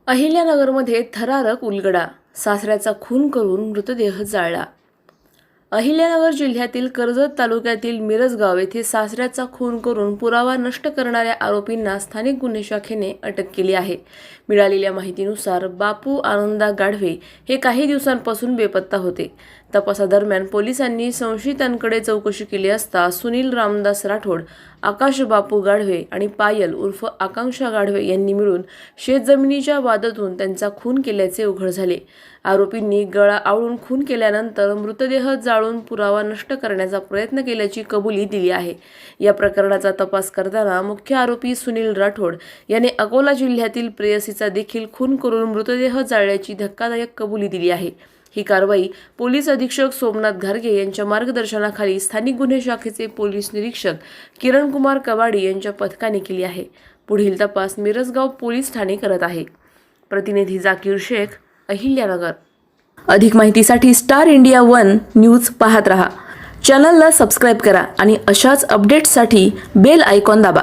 अहिल्यानगरमध्ये थरारक उलगडा, सासऱ्याचा खून करून मृतदेह जाळला। अहिल्यानगर जिल्ह्यातील कर्जत तालुक्यातील मिरजगाव येथे सासऱ्याचा खून करून पुरावा नष्ट करणाऱ्या आरोपींना स्थानिक गुन्हे शाखेने अटक केली आहे। मिळालेल्या माहितीनुसार बापू आनंदा गाढवे हे काही दिवसांपासून बेपत्ता होते। तपासादरम्यान पोलिसांनी संशयितांकडे चौकशी केली असता सुनील रामदास राठोड, आकाश बापू गाढवे आणि पायल उर्फ आकांक्षा गाढवे यांनी मिळून शेतजमिनीच्या वादातून त्यांचा खून केल्याचे उघड झाले। आरोपींनी गळा आवळून खून केल्यानंतर मृतदेह जाळून पुरावा नष्ट करण्याचा प्रयत्न केल्याची कबुली दिली आहे। या प्रकरणाचा तपास करताना मुख्य आरोपी सुनील राठोड याने अकोला जिल्ह्यातील प्रेयसीचा देखील खून करून मृतदेह जाळल्याची धक्कादायक कबुली दिली आहे। ही कारवाई पोलीस अधीक्षक सोमनाथ घारगे यांच्या मार्गदर्शनाखाली स्थानिक गुन्हे शाखेचे पोलीस निरीक्षक किरण कुमार कबाडी यांच्या पथकाने केली आहे। पुढील तपास मिरजगाव पोलीस ठाणे करत आहे। प्रतिनिधी जाकीर शेख, अहिल्यानगर। अधिक माहितीसाठी स्टार इंडिया 1 न्यूज पाहत रहा। चॅनलला सबस्क्राइब करा आणि अशाच अपडेट्ससाठी बेल आयकॉन दाबा।